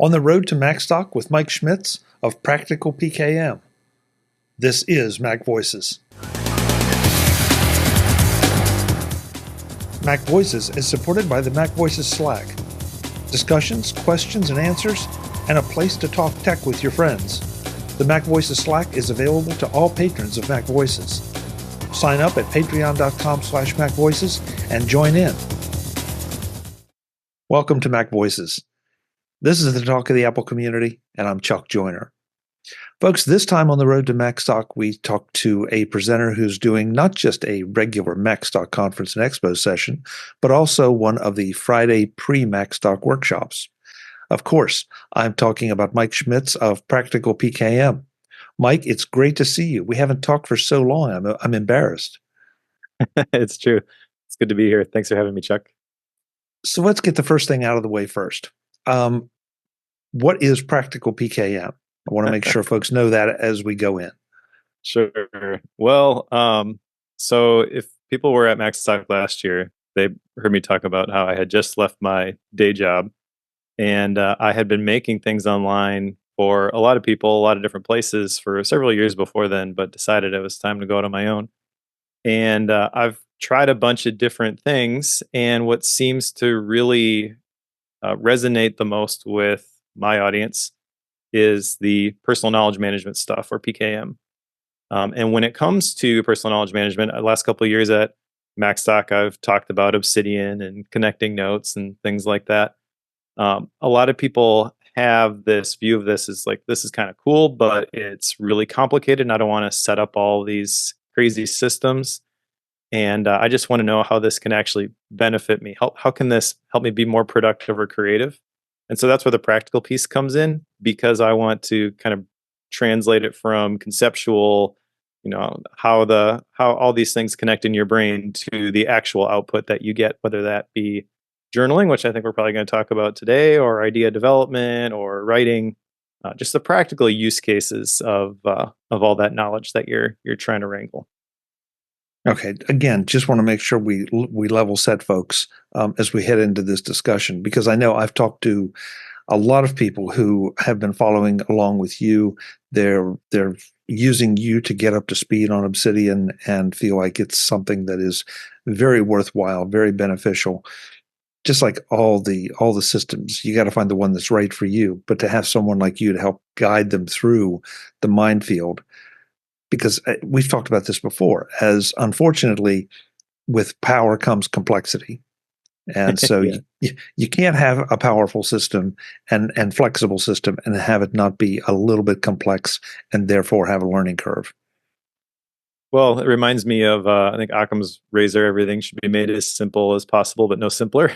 On the road to Macstock with Mike Schmitz of Practical PKM. This is MacVoices. MacVoices is supported by the MacVoices Slack. Discussions, questions, and answers, and a place to talk tech with your friends. The MacVoices Slack is available to all patrons of MacVoices. Sign up at patreon.com/MacVoices and join in. Welcome to MacVoices. This is the talk of the Apple community, and I'm Chuck Joyner. Folks, this time on the road to Macstock, we talked to a presenter who's doing not just a regular Macstock Conference and Expo session, but also one of the Friday pre-Macstock workshops. Of course, I'm talking about Mike Schmitz of Practical PKM. Mike, it's great to see you. We haven't talked for so long. I'm embarrassed. It's true. It's good to be here. Thanks for having me, Chuck. So let's get the first thing out of the way first. What is Practical PKM? I want to make sure folks know that as we go in. Sure. Well, so if people were at Macstock last year, they heard me talk about how I had just left my day job, and I had been making things online for a lot of people, a lot of different places for several years before then, but decided it was time to go out on my own. And I've tried a bunch of different things, and what seems to really resonate the most with my audience is the personal knowledge management stuff, or PKM. And when it comes to personal knowledge management, the last couple of years at Macstock, I've talked about Obsidian and connecting notes and things like that. A lot of people have this view of this as like, this is kind of cool, but it's really complicated, and I don't want to set up all these crazy systems. And I just want to know how this can actually benefit me. How can this help me be more productive or creative? And so that's where the practical piece comes in, because I want to kind of translate it from conceptual, how all these things connect in your brain, to the actual output that you get, whether that be journaling, which I think we're probably going to talk about today, or idea development, or writing, just the practical use cases of all that knowledge that you're trying to wrangle. Okay. Again, just want to make sure we level set folks as we head into this discussion, because I know I've talked to a lot of people who have been following along with you. They're using you to get up to speed on Obsidian and feel like it's something that is very worthwhile, very beneficial. Just like all the systems, you got to find the one that's right for you. But to have someone like you to help guide them through the minefield. Because we've talked about this before, as unfortunately, with power comes complexity. And so Yeah. you can't have a powerful system and flexible system and have it not be a little bit complex and therefore have a learning curve. Well, it reminds me of, I think Occam's razor: everything should be made as simple as possible, but no simpler.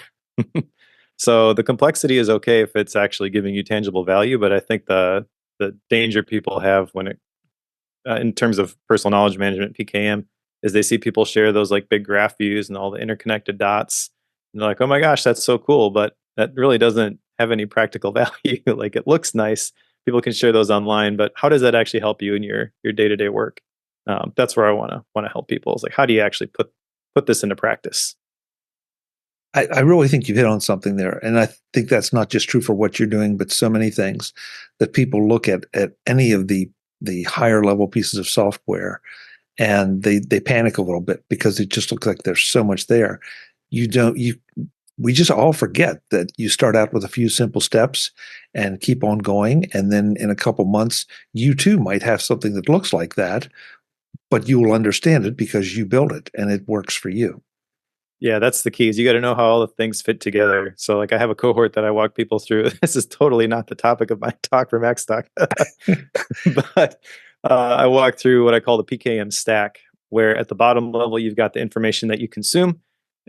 So the complexity is okay if it's actually giving you tangible value, but I think the danger people have when it in terms of personal knowledge management, PKM, is they see people share those like big graph views and all the interconnected dots. And they're like, oh my gosh, that's so cool. But that really doesn't have any practical value. Like, it looks nice. People can share those online, but how does that actually help you in your day-to-day work? That's where I want to help people. It's like, how do you actually put this into practice? I really think you've hit on something there. And I think that's not just true for what you're doing, but so many things that people look at any of the higher level pieces of software, and they panic a little bit because it just looks like there's so much there. We just all forget that you start out with a few simple steps and keep on going. And then in a couple months, you too might have something that looks like that, but you will understand it because you built it and it works for you. Yeah, that's the key, is you got to know how all the things fit together. So like, I have a cohort that I walk people through. This is totally not the topic of my talk for Macstock, but I walk through what I call the PKM stack, where at the bottom level, you've got the information that you consume,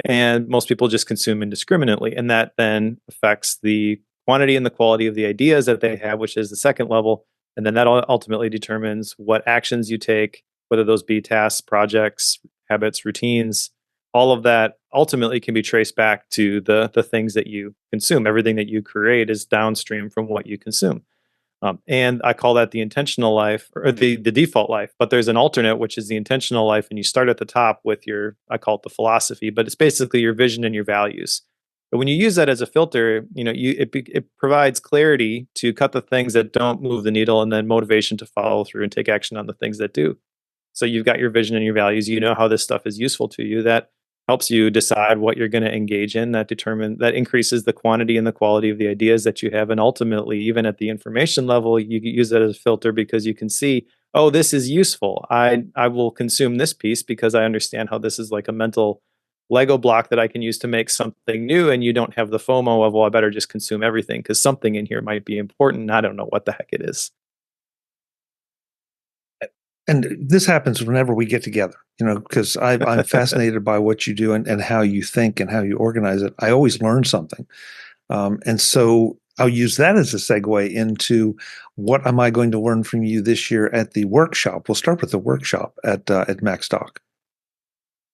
and most people just consume indiscriminately. And that then affects the quantity and the quality of the ideas that they have, which is the second level. And then that ultimately determines what actions you take, whether those be tasks, projects, habits, routines. All of that ultimately can be traced back to the things that you consume. Everything that you create is downstream from what you consume. And I call that the intentional life, or the default life. But there's an alternate, which is the intentional life. And you start at the top with I call it the philosophy, but it's basically your vision and your values, But when you use that as a filter, it provides clarity to cut the things that don't move the needle, and then motivation to follow through and take action on the things that do. So you've got your vision and your values. You know how this stuff is useful to you. That helps you decide what you're going to engage in. That increases the quantity and the quality of the ideas that you have. And ultimately, even at the information level, you use that as a filter because you can see, oh, this is useful. I will consume this piece because I understand how this is like a mental Lego block that I can use to make something new. And you don't have the FOMO of, well, I better just consume everything because something in here might be important. I don't know what the heck it is. And this happens whenever we get together, because I'm fascinated by what you do and how you think and how you organize it. I always learn something. And so I'll use that as a segue into what am I going to learn from you this year at the workshop? We'll start with the workshop at Macstock.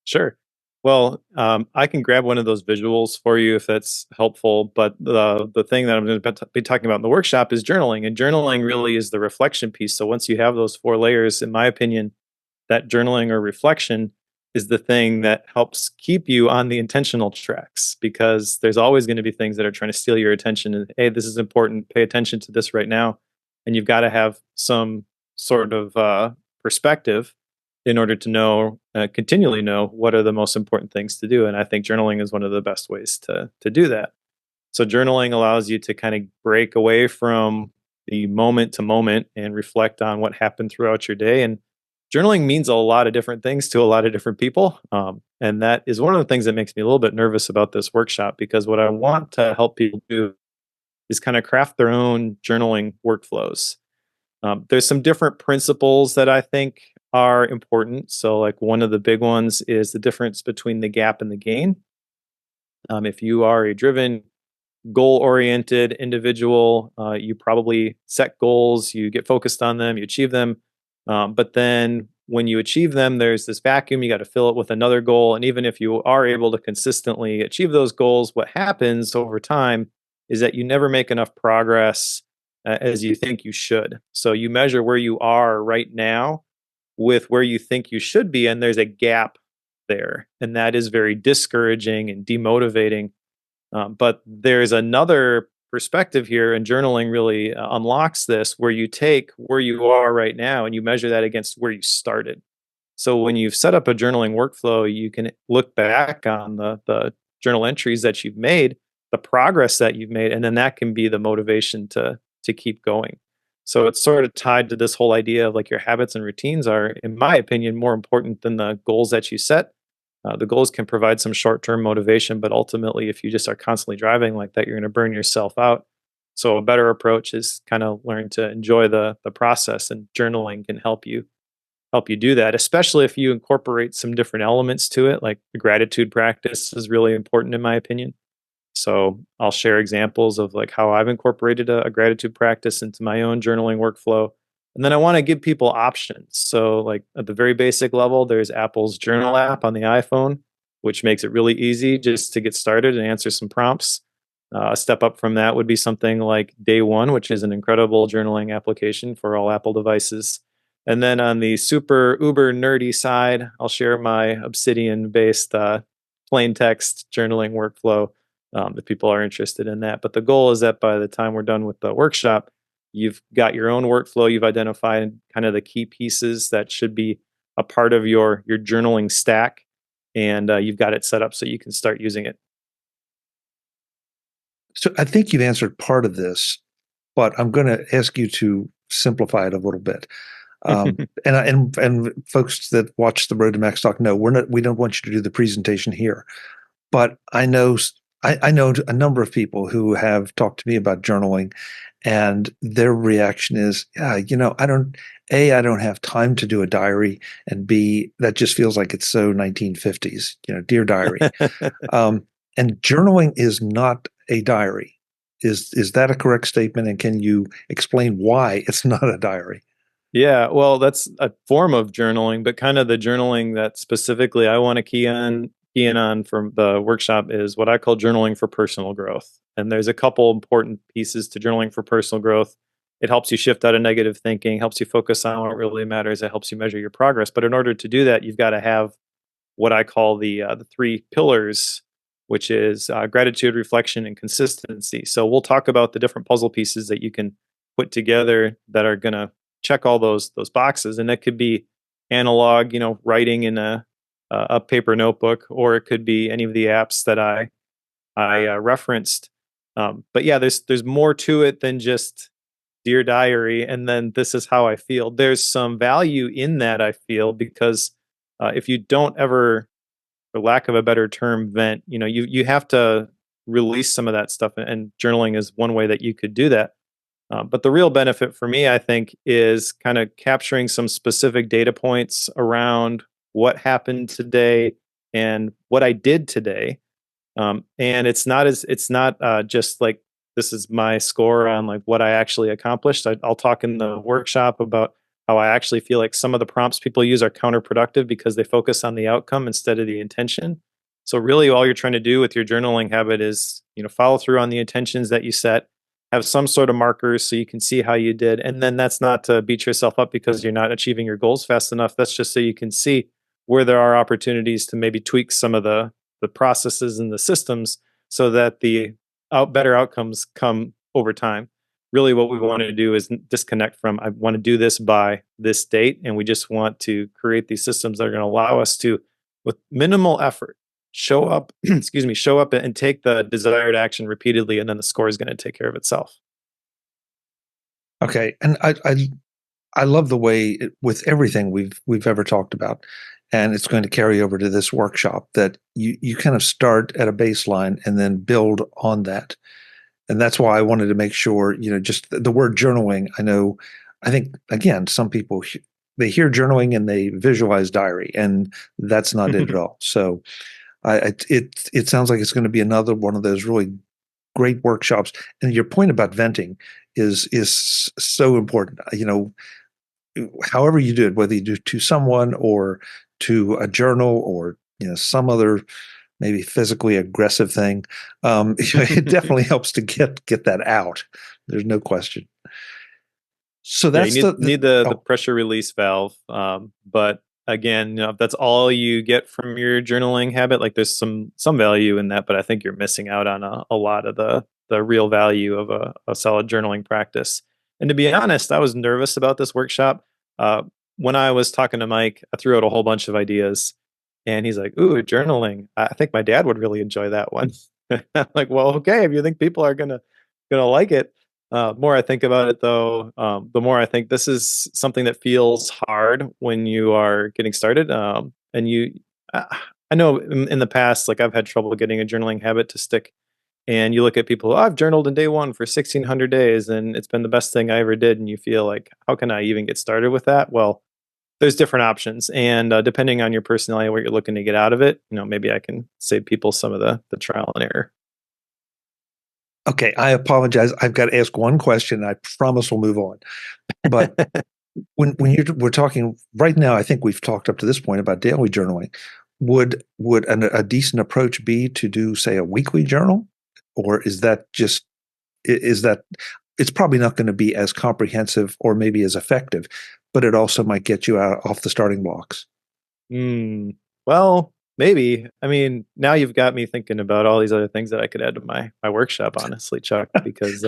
Sure. Well, I can grab one of those visuals for you if that's helpful. But the thing that I'm going to be talking about in the workshop is journaling. And journaling really is the reflection piece. So once you have those 4 layers, in my opinion, that journaling or reflection is the thing that helps keep you on the intentional tracks, because there's always going to be things that are trying to steal your attention. And hey, this is important. Pay attention to this right now. And you've got to have some sort of perspective in order to continually know what are the most important things to do. And I think journaling is one of the best ways to do that. So journaling allows you to kind of break away from the moment to moment and reflect on what happened throughout your day. And journaling means a lot of different things to a lot of different people. And that is one of the things that makes me a little bit nervous about this workshop, because what I want to help people do is kind of craft their own journaling workflows. There's some different principles that I think are important. So like one of the big ones is the difference between the gap and the gain. If you are a driven, goal-oriented individual, you probably set goals, you get focused on them, you achieve them. But then when you achieve them, there's this vacuum, you got to fill it with another goal. And even if you are able to consistently achieve those goals, what happens over time is that you never make enough progress as you think you should. So you measure where you are right now with where you think you should be, and there's a gap there. And that is very discouraging and demotivating. But there's another perspective here, and journaling really unlocks this, where you take where you are right now and you measure that against where you started. So when you've set up a journaling workflow, you can look back on the journal entries that you've made, the progress that you've made, and then that can be the motivation to keep going. So it's sort of tied to this whole idea of like your habits and routines are, in my opinion, more important than the goals that you set. The goals can provide some short-term motivation, but ultimately, if you just are constantly driving like that, you're going to burn yourself out. So a better approach is kind of learn to enjoy the process, and journaling can help you do that, especially if you incorporate some different elements to it. Like the gratitude practice is really important in my opinion. So I'll share examples of like how I've incorporated a gratitude practice into my own journaling workflow. And then I want to give people options. So like at the very basic level, there's Apple's Journal app on the iPhone, which makes it really easy just to get started and answer some prompts. A step up from that would be something like Day One, which is an incredible journaling application for all Apple devices. And then on the super uber nerdy side, I'll share my Obsidian-based plain text journaling workflow if people are interested in that. But the goal is that by the time we're done with the workshop, you've got your own workflow. You've identified kind of the key pieces that should be a part of your journaling stack, and you've got it set up so you can start using it. So I think you've answered part of this, but I'm going to ask you to simplify it a little bit. And folks that watch the Road to Macstock know we don't want you to do the presentation here. But I know a number of people who have talked to me about journaling, and their reaction is, yeah, I don't have time to do a diary, and B, that just feels like it's so 1950s, dear diary. And journaling is not a diary. Is that a correct statement? And can you explain why it's not a diary? Yeah, well, that's a form of journaling, but kind of the journaling that specifically I want to key in on from the workshop is what I call journaling for personal growth. And there's a couple important pieces to journaling for personal growth. It helps you shift out of negative thinking, helps you focus on what really matters, it helps you measure your progress. But in order to do that, you've got to have what I call the 3 pillars which is gratitude, reflection, and consistency. So we'll talk about the different puzzle pieces that you can put together that are going to check all those boxes, and that could be analog, writing in a paper notebook, or it could be any of the apps that I referenced. But yeah, there's more to it than just Dear Diary, and then this is how I feel. There's some value in that, I feel, because if you don't ever, for lack of a better term, vent, you have to release some of that stuff, and journaling is one way that you could do that. But the real benefit for me, I think, is kind of capturing some specific data points around what happened today and what I did today. And it's not just like this is my score on like what I actually accomplished. I'll talk in the workshop about how I actually feel like some of the prompts people use are counterproductive because they focus on the outcome instead of the intention. So really, all you're trying to do with your journaling habit is follow through on the intentions that you set, have some sort of markers so you can see how you did. And then that's not to beat yourself up because you're not achieving your goals fast enough. That's just so you can see where there are opportunities to maybe tweak some of the processes and the systems so that the better outcomes come over time. Really, what we want to do is disconnect from, I want to do this by this date. And we just want to create these systems that are going to allow us to, with minimal effort, show up, show up and take the desired action repeatedly. And then the score is going to take care of itself. Okay, and I love the way with everything we've ever talked about, and it's going to carry over to this workshop that you kind of start at a baseline and then build on that. And that's why I wanted to make sure, just the word journaling. I think again, some people they hear journaling and they visualize diary, and that's not it at all. So it sounds like it's going to be another one of those really great workshops. And your point about venting is so important. However you do it, whether you do it to someone or to a journal or some other maybe physically aggressive thing, it definitely helps to get that out. There's no question. So Yeah, that's you need the oh, pressure release valve. But again, if that's all you get from your journaling habit, like there's some value in that, but I think you're missing out on a lot of the real value of a solid journaling practice. And to be honest, I was nervous about this workshop. When I was talking to Mike, I threw out a whole bunch of ideas, and he's like, "Ooh, journaling. I think my dad would really enjoy that one." I'm like, "Well, okay, if you think people are gonna like it." The more I think about it, though, the more I think this is something that feels hard when you are getting started. And I know in the past, like I've had trouble getting a journaling habit to stick. And you look at people, "Oh, I've journaled in day one for 1,600 days, and it's been the best thing I ever did." And you feel like, how can I even get started with that? Well, there's different options. And depending on your personality, what you're looking to get out of it, maybe I can save people some of the trial and error. okay. I apologize. I've got to ask one question. I promise we'll move on. But we're talking right now, I think we've talked up to this point about daily journaling. Would a decent approach be to do, say, a weekly journal, or is that just is that it's probably not going to be as comprehensive or maybe as effective, but it also might get you out off the starting blocks. Hmm. Well, maybe. I mean, now you've got me thinking about all these other things that I could add to my workshop, honestly, Chuck, because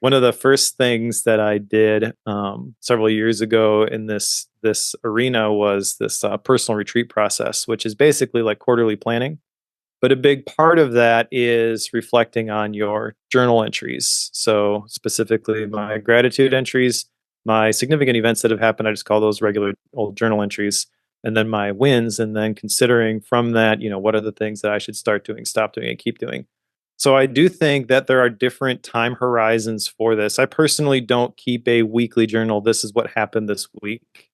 one of the first things that I did several years ago in this arena was this personal retreat process, which is basically like quarterly planning. But a big part of that is reflecting on your journal entries. So specifically, my gratitude entries, my significant events that have happened, I just call those regular old journal entries, and then my wins, and then considering from that, what are the things that I should start doing, stop doing, and keep doing. So I do think that there are different time horizons for this. I personally don't keep a weekly journal. This is what happened this week.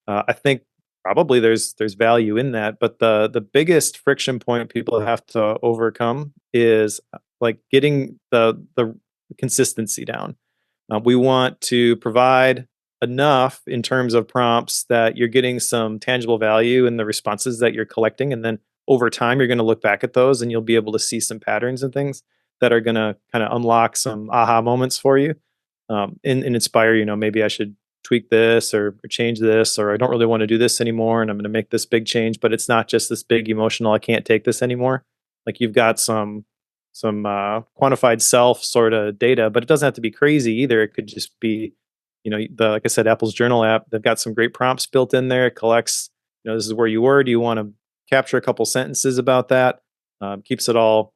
I think probably there's value in that, but the biggest friction point people have to overcome is like getting the consistency down. We want to provide enough in terms of prompts that you're getting some tangible value in the responses that you're collecting, and then over time you're going to look back at those and you'll be able to see some patterns and things that are going to kind of unlock some aha moments for you, and inspire, maybe I should tweak this or change this, or I don't really want to do this anymore and I'm going to make this big change, but it's not just this big emotional, I can't take this anymore. like you've got some quantified self sort of data, but it doesn't have to be crazy either. It could just be, like I said, Apple's journal app, they've got some great prompts built in there. It collects, this is where you were. Do you want to capture a couple sentences about that? Keeps it all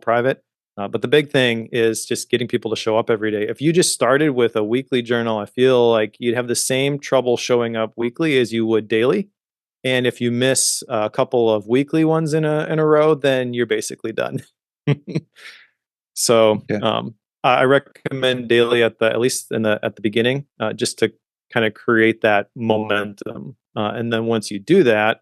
private. But the big thing is just getting people to show up every day. If you just started with a weekly journal, I feel like you'd have the same trouble showing up weekly as you would daily. And if you miss a couple of weekly ones in a row, then you're basically done. So Yeah. I recommend daily at least at the beginning, just to kind of create that momentum. And then once you do that,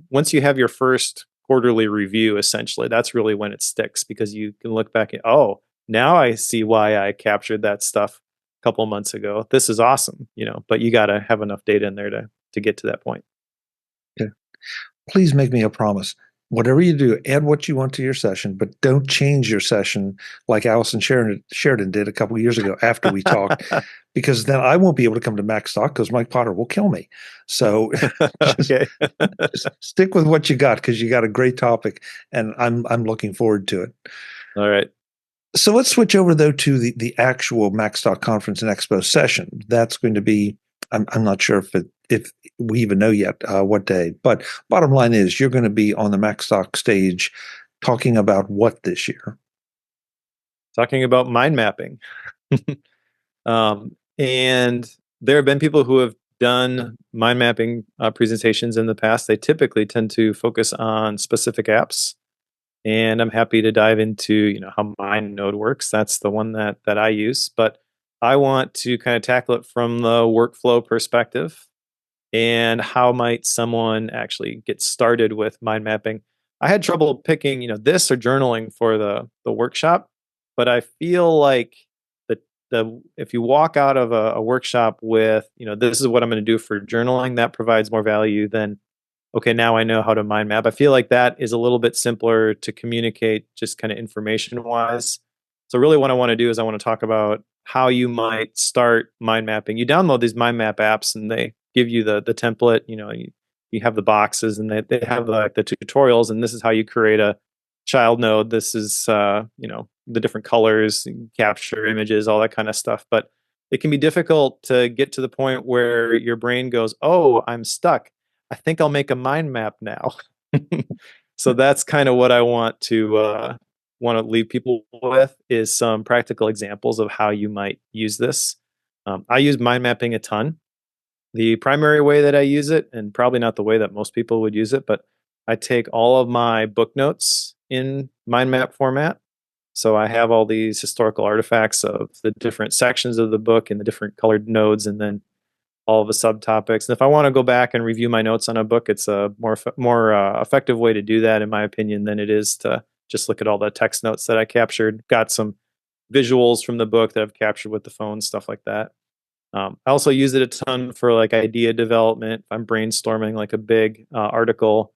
once you have your first quarterly review, essentially, that's really when it sticks, because you can look back at, oh, now I see why I captured that stuff a couple months ago. This is awesome, but you got to have enough data in there to get to that point. Okay. Please make me a promise. Whatever you do, add what you want to your session, but don't change your session like Allison Sheridan did a couple of years ago after we talked, because then I won't be able to come to Macstock because Mike Potter will kill me. So Okay. just stick with what you got, because you got a great topic, and I'm looking forward to it. All right. So let's switch over though to the actual Macstock Conference and Expo session. That's going to be, I'm not sure if we even know yet what day, but bottom line is you're going to be on the Macstock stage talking about what this year? Talking about mind mapping. And there have been people who have done mind mapping presentations in the past. They typically tend to focus on specific apps. And I'm happy to dive into, how MindNode works. That's the one that I use. But I want to kind of tackle it from the workflow perspective, and how might someone actually get started with mind mapping. I had trouble picking, this or journaling for the workshop, but I feel like the if you walk out of a workshop with, this is what I'm going to do for journaling, that provides more value than, okay, now I know how to mind map. I feel like that is a little bit simpler to communicate, just kind of information wise. So really what I want to do is I want to talk about how you might start mind mapping. You download these mind map apps and they give you the template, you have the boxes, and they have the tutorials, and this is how you create a child node. This is, the different colors, capture images, all that kind of stuff. But it can be difficult to get to the point where your brain goes, oh, I'm stuck. I think I'll make a mind map now. So that's kind of what I want to leave people with, is some practical examples of how you might use this. I use mind mapping a ton. The primary way that I use it, and probably not the way that most people would use it, but I take all of my book notes in mind map format. So I have all these historical artifacts of the different sections of the book and the different colored nodes, and then all of the subtopics. And if I want to go back and review my notes on a book, it's a more effective way to do that, in my opinion, than it is to just look at all the text notes that I captured. Got some visuals from the book that I've captured with the phone, stuff like that. I also use it a ton for like idea development. If I'm brainstorming like a big article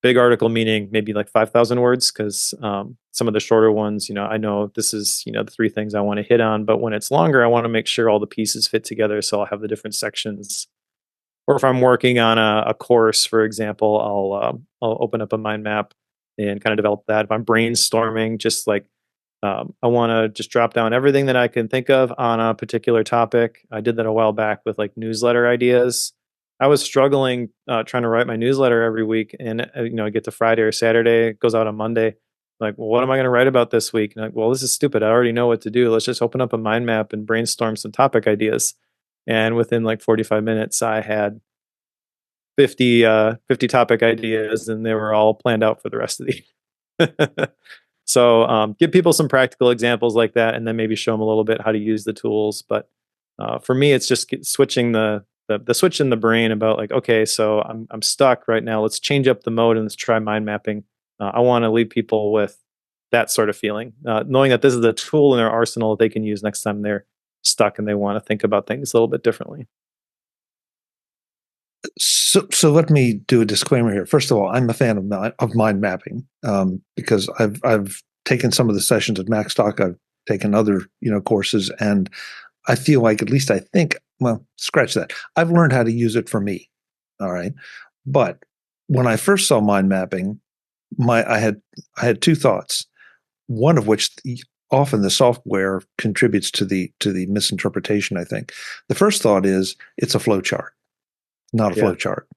meaning maybe like 5,000 words, because some of the shorter ones, I know this is, the three things I want to hit on. But when it's longer, I want to make sure all the pieces fit together. So I'll have the different sections. Or if I'm working on a course, for example, I'll open up a mind map and kind of develop that. If I'm brainstorming, just like I want to just drop down everything that I can think of on a particular topic. I did that a while back with like newsletter ideas. I was struggling trying to write my newsletter every week, and I get to Friday or Saturday, it goes out on Monday. Like, well, what am I going to write about this week? And well, this is stupid. I already know what to do. Let's just open up a mind map and brainstorm some topic ideas. And within like 45 minutes, I had 50 topic ideas, and they were all planned out for the rest of the year. So give people some practical examples like that, and then maybe show them a little bit how to use the tools. But for me, it's just switching the switch in the brain about like, okay, so I'm stuck right now. Let's change up the mode and let's try mind mapping. I want to leave people with that sort of feeling, knowing that this is a tool in their arsenal that they can use next time they're stuck and they want to think about things a little bit differently. So let me do a disclaimer here. First of all, I'm a fan of mind mapping because I've taken some of the sessions at Macstock. I've taken other courses, and I feel like, at least I think, well, scratch that. I've learned how to use it for me. All right, but when I first saw mind mapping, my I had two thoughts. One of which often the software contributes to the misinterpretation, I think. The first thought is it's a flow chart, not a flow Yeah. chart.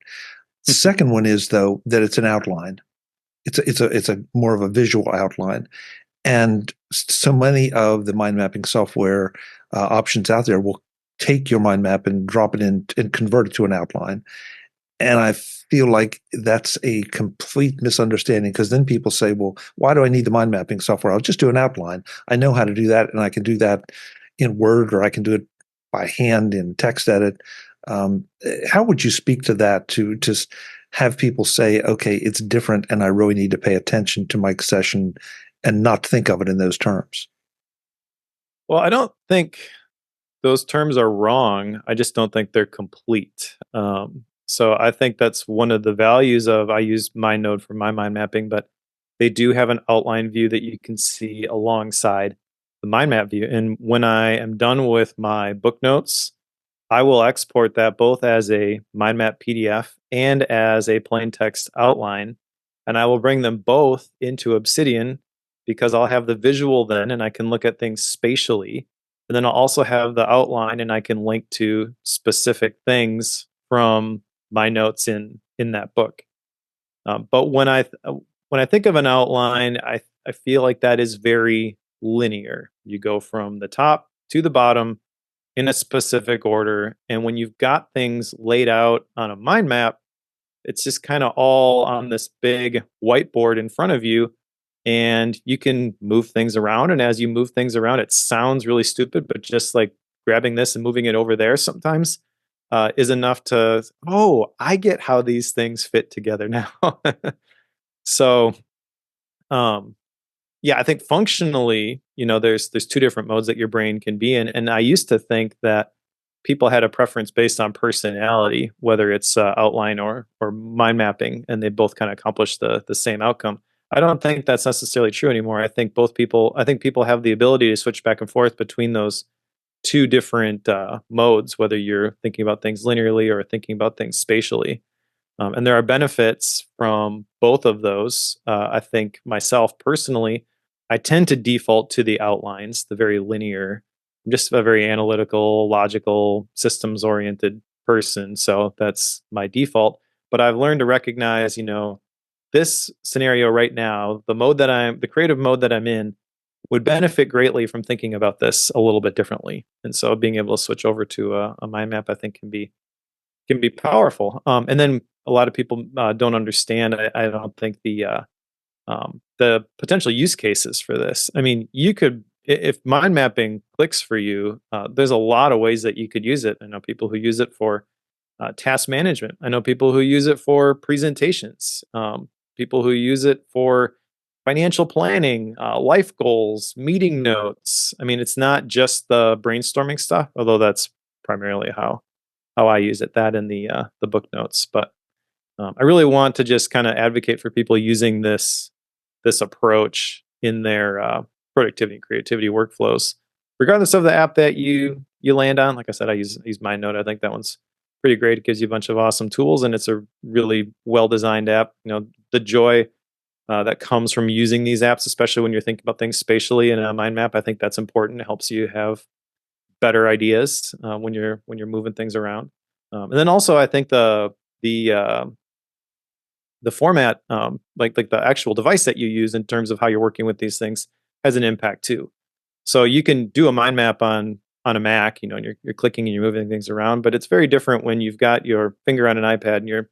Second one is though that it's an outline. It's a more of a visual outline. And so many of the mind mapping software options out there will take your mind map and drop it in and convert it to an outline. And I feel like that's a complete misunderstanding because then people say, well, why do I need the mind mapping software? I'll just do an outline. I know how to do that, and I can do that in Word or I can do it by hand in TextEdit. How would you speak to that to just have people say, okay, it's different and I really need to pay attention to my session and not think of it in those terms? Well, I don't think those terms are wrong. I just don't think they're complete. So I think that's one of the values of I use MindNode for my mind mapping, but they do have an outline view that you can see alongside the mind map view. And when I am done with my book notes, I will export that both as a mind map PDF and as a plain text outline. And I will bring them both into Obsidian because I'll have the visual then and I can look at things spatially. And then I'll also have the outline and I can link to specific things from my notes in that book. But when I think of an outline, I feel like that is very linear. You go from the top to the bottom in a specific order, and when you've got things laid out on a mind map, it's just kind of all on this big whiteboard in front of you, and you can move things around. And as you move things around, it sounds really stupid, but just like grabbing this and moving it over there sometimes is enough to, oh, I get how these things fit together now. So, um, yeah, I think functionally, there's two different modes that your brain can be in, and I used to think that people had a preference based on personality, whether it's outline or mind mapping, and they both kind of accomplish the same outcome. I don't think that's necessarily true anymore. I think people have the ability to switch back and forth between those two different modes, whether you're thinking about things linearly or thinking about things spatially. And there are benefits from both of those. I think myself personally, I tend to default to the outlines, the very linear. I'm just a very analytical, logical, systems oriented person. So that's my default. But I've learned to recognize, this scenario right now, the creative mode that I'm in would benefit greatly from thinking about this a little bit differently. And so being able to switch over to a mind map, I think can be powerful. And then a lot of people don't understand. I don't think the potential use cases for this. I mean, you could, if mind mapping clicks for you, there's a lot of ways that you could use it. I know people who use it for task management. I know people who use it for presentations. People who use it for financial planning, life goals, meeting notes. I mean, it's not just the brainstorming stuff, although that's primarily how I use it. That and the book notes, but I really want to just kind of advocate for people using this approach in their productivity and creativity workflows, regardless of the app that you land on. Like I said, I use MindNote. I think that one's pretty great. It gives you a bunch of awesome tools, and it's a really well designed app. The joy that comes from using these apps, especially when you're thinking about things spatially in a mind map, I think that's important. It helps you have better ideas when you're moving things around. And then also, I think the format, like the actual device that you use in terms of how you're working with these things, has an impact too. So you can do a mind map on a Mac, and you're clicking and you're moving things around, but it's very different when you've got your finger on an iPad and you're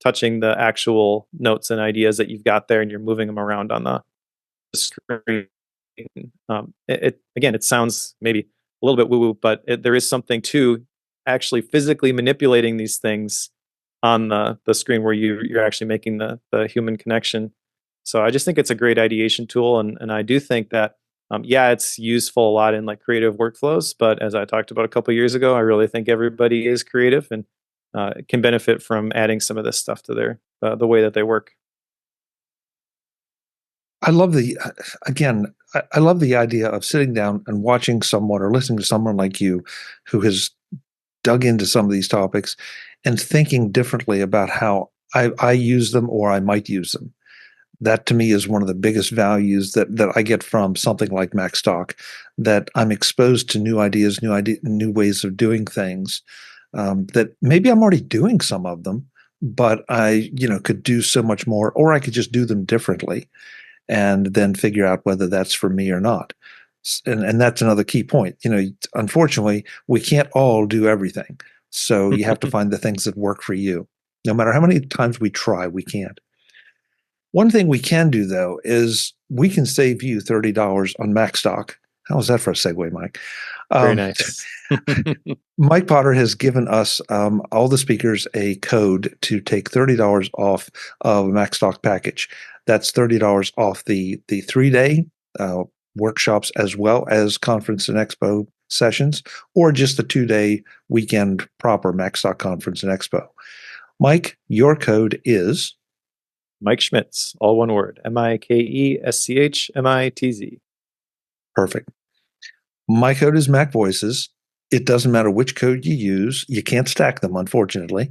touching the actual notes and ideas that you've got there and you're moving them around on the screen. Again, it sounds maybe a little bit woo woo, but there is something to actually physically manipulating these things on the screen where you're actually making the human connection. So I just think it's a great ideation tool, and I do think that yeah, it's useful a lot in like creative workflows. But as I talked about a couple of years ago, I really think everybody is creative and can benefit from adding some of this stuff to their the way that they work. I love I love the idea of sitting down and watching someone or listening to someone like you who has dug into some of these topics and thinking differently about how I use them or I might use them. That to me is one of the biggest values that I get from something like Macstock, that I'm exposed to new ideas, new ways of doing things, that maybe I'm already doing some of them, but I, could do so much more, or I could just do them differently and then figure out whether that's for me or not. And that's another key point. Unfortunately, we can't all do everything. So you have to find the things that work for you. No matter how many times we try, we can't. One thing we can do, though, is we can save you $30 on Macstock. How was that for a segue, Mike? Very nice. Mike Potter has given us, all the speakers, a code to take $30 off of a Macstock package. That's $30 off the 3-day workshops, as well as conference and expo sessions, or just the 2-day weekend proper Macstock Conference and Expo. Mike, your code is Mike Schmitz, all one word. MikeSchmitz. Perfect. My code is MacVoices. It doesn't matter which code you use. You can't stack them, unfortunately.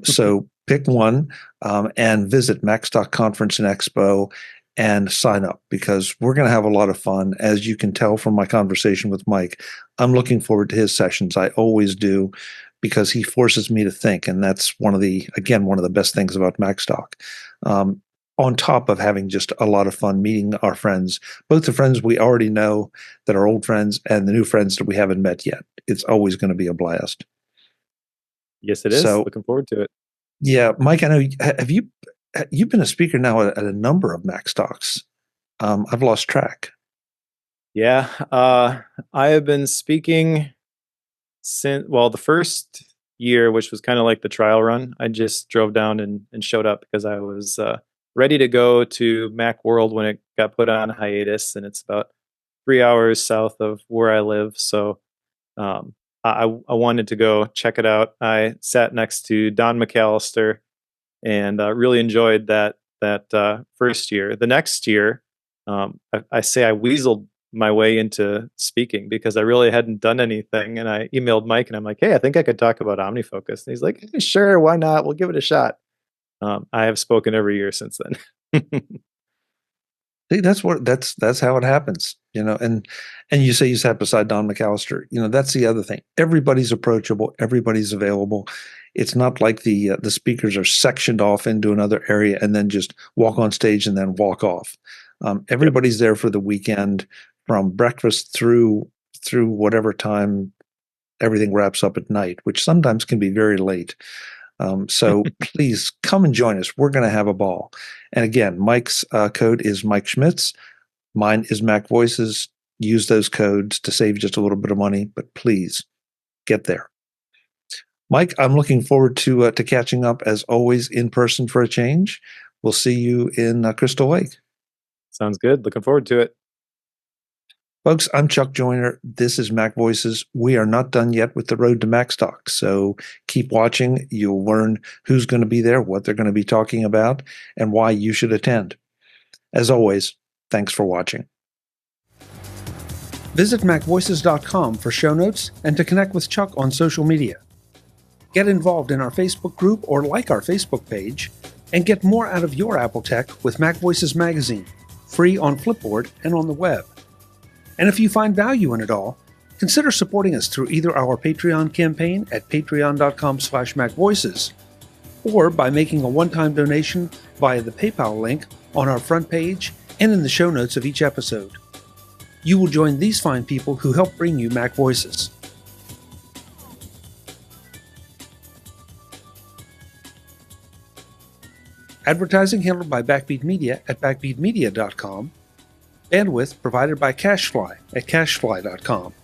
So pick one and visit Macstock Conference and Expo and sign up, because we're going to have a lot of fun. As you can tell from my conversation with Mike, I'm looking forward to his sessions. I always do, because he forces me to think. And that's one of the best things about Macstock. On top of having just a lot of fun meeting our friends, both the friends we already know that are old friends and the new friends that we haven't met yet. It's always going to be a blast. Yes, it is. So, looking forward to it. Yeah, Mike, I know, you've been a speaker now at a number of Macstocks. I've lost track. Yeah, I have been speaking since, the first year, which was kind of like the trial run. I just drove down and showed up because I was ready to go to Macworld when it got put on hiatus, and it's about 3 hours south of where I live. So I wanted to go check it out. I sat next to Don McAllister and really enjoyed that first year. The next year, I say I weaseled my way into speaking because I really hadn't done anything. And I emailed Mike and I'm like, hey, I think I could talk about OmniFocus. And he's like, hey, sure, why not? We'll give it a shot. I have spoken every year since then. See, that's how it happens, and you say you sat beside Don McAllister. That's the other thing. Everybody's approachable. Everybody's available. It's not like the speakers are sectioned off into another area and then just walk on stage and then walk off. Everybody's there for the weekend, from breakfast through whatever time everything wraps up at night, which sometimes can be very late. So please come and join us. We're going to have a ball. And again, Mike's code is Mike Schmitz. Mine is MacVoices. Use those codes to save just a little bit of money, but please get there. Mike, I'm looking forward to catching up, as always, in person for a change. We'll see you in Crystal Lake. Sounds good. Looking forward to it. Folks, I'm Chuck Joyner. This is MacVoices. We are not done yet with the road to Macstock, so keep watching. You'll learn who's going to be there, what they're going to be talking about, and why you should attend. As always, thanks for watching. Visit MacVoices.com for show notes and to connect with Chuck on social media. Get involved in our Facebook group or like our Facebook page, and get more out of your Apple tech with MacVoices Magazine, free on Flipboard and on the web. And if you find value in it all, consider supporting us through either our Patreon campaign at patreon.com/MacVoices, or by making a one-time donation via the PayPal link on our front page and in the show notes of each episode. You will join these fine people who help bring you MacVoices. Advertising handled by Backbeat Media at backbeatmedia.com. Bandwidth provided by CashFly at cashfly.com.